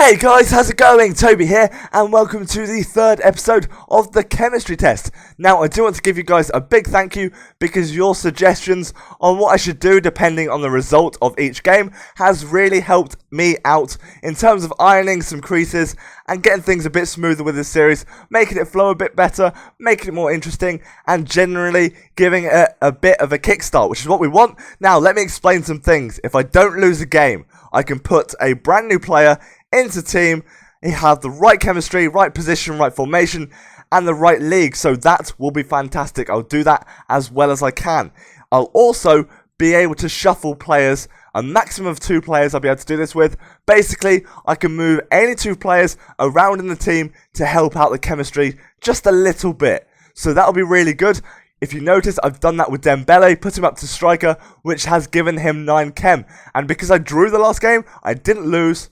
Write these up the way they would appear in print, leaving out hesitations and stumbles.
Hey guys, how's it going? Toby here, and welcome to the third episode of the chemistry test. Now, I do want to give you guys a big thank you because your suggestions on what I should do depending on the result of each game has really helped me out in terms of ironing some creases and getting things a bit smoother with this series, making it flow a bit better, making it more interesting, and generally giving it a bit of a kickstart, which is what we want. Now, let me explain some things. If I don't lose a game, I can put a brand new player into team. He has the right chemistry, right position, right formation, and the right league. So that will be fantastic. I'll do that as well as I can. I'll also be able to shuffle players, a maximum of 2 players I'll be able to do this with. Basically, I can move any 2 players around in the team to help out the chemistry just a little bit. So that'll be really good. If you notice, I've done that with Dembele, put him up to striker, which has given him 9 chem. And because I drew the last game, I didn't lose.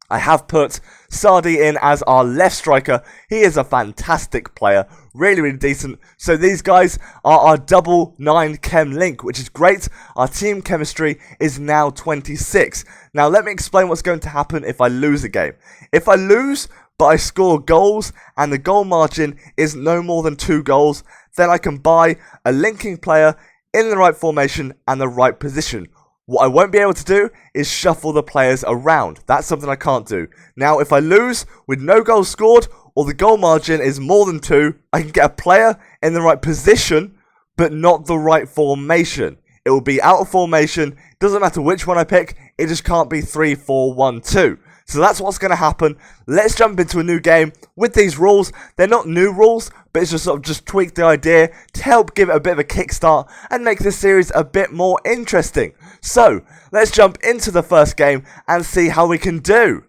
I have put Sardi in as our left striker. He is a fantastic player, really decent. So these guys are our double 9 chem link, which is great. Our team chemistry is now 26. Now let me explain what's going to happen if I lose a game. If I lose, but I score goals and the goal margin is no more than 2 goals, then I can buy a linking player in the right formation and the right position. What I won't be able to do is shuffle the players around. That's something I can't do. Now, if I lose with no goals scored or the goal margin is more than 2, I can get a player in the right position, but not the right formation. It will be out of formation. Doesn't matter which one I pick. It just can't be 3-4-1-2. So that's what's going to happen. Let's jump into a new game with these rules. They're not new rules, but it's just sort of just tweak the idea to help give it a bit of a kickstart and make this series a bit more interesting. So let's jump into the first game and see how we can do.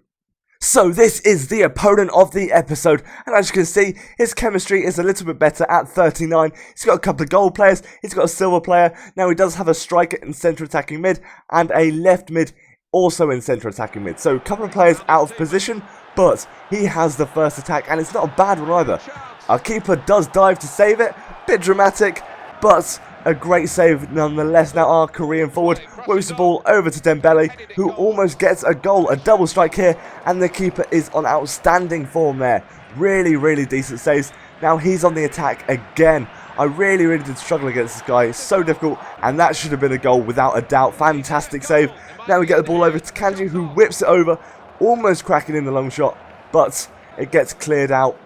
So this is the opponent of the episode, and as you can see, his chemistry is a little bit better at 39. He's got a couple of gold players, he's got a silver player. Now he does have a striker in centre attacking mid and a left mid also in centre attacking mid. So a couple of players out of position, but he has the first attack and it's not a bad one either. Our keeper does dive to save it, bit dramatic, but a great save nonetheless. Now our Korean forward whips the ball over to Dembele, who almost gets a goal, a double strike here, and the keeper is on outstanding form there. Really decent saves. Now he's on the attack again. I really did struggle against this guy. It's so difficult, and that should have been a goal without a doubt. Fantastic save. Now we get the ball over to Kanji, who whips it over, almost cracking in the long shot, but it gets cleared out,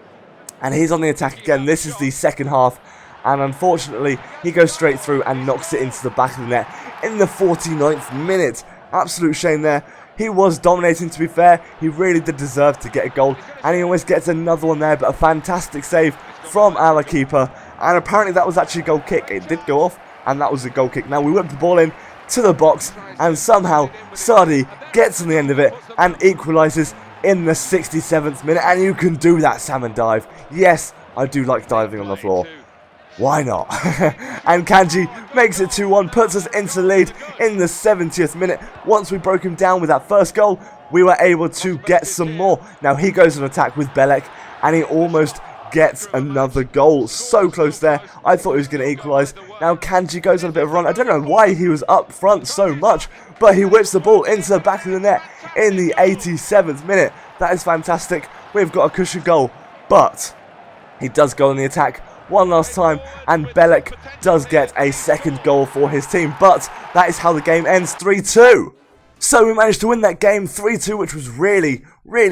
and he's on the attack again. This is the second half, and unfortunately, he goes straight through and knocks it into the back of the net in the 49th minute. Absolute shame there. He was dominating, to be fair. He really did deserve to get a goal, and he almost gets another one there, but a fantastic save from our keeper, and apparently that was actually a goal kick. It did go off, and that was a goal kick. Now we whip the ball in to the box, and somehow Sardi gets on the end of it and equalises in the 67th minute. And you can do that salmon dive. Yes, I do like diving on the floor. Why not? And Kanji makes it 2-1, puts us into the lead in the 70th minute. Once we broke him down with that first goal, we were able to get some more. Now he goes on attack with Belek, and he almost gets another goal. So close there. I thought he was going to equalise. Now Kanji goes on a bit of a run. I don't know why he was up front so much, but he whips the ball into the back of the net in the 87th minute. That is fantastic. We've got a cushion goal, but he does go on the attack one last time, and Belek does get a second goal for his team, but that is how the game ends, 3-2. So we managed to win that game 3-2, which was really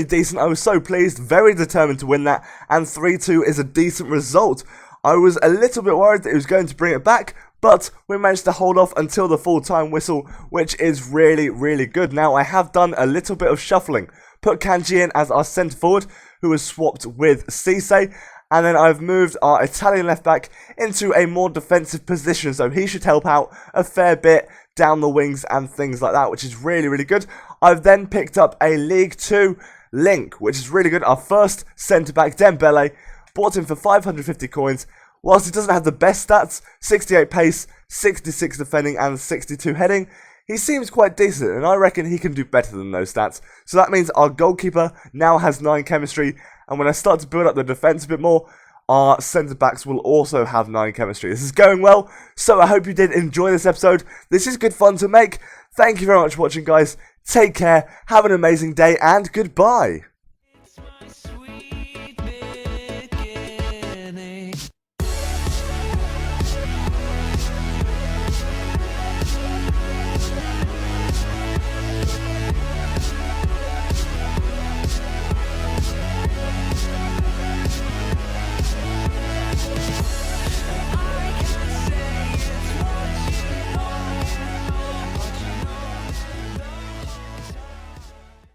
decent. I was so pleased, very determined to win that, and 3-2 is a decent result. I was a little bit worried that he was going to bring it back, but we managed to hold off until the full-time whistle, which is really good. Now I have done a little bit of shuffling. Put Kanji in as our centre forward, who was swapped with Cisse, and then I've moved our Italian left back into a more defensive position, so he should help out a fair bit down the wings and things like that, which is really good. I've then picked up a League 2 link, which is really good. Our first centre-back, Dembele, bought him for 550 coins. Whilst he doesn't have the best stats, 68 pace, 66 defending and 62 heading, he seems quite decent, and I reckon he can do better than those stats. So that means our goalkeeper now has 9 chemistry, and when I start to build up the defence a bit more, our centre-backs will also have 9 chemistry. This is going well, so I hope you did enjoy this episode. This is good fun to make. Thank you very much for watching, guys. Take care, have an amazing day, and goodbye.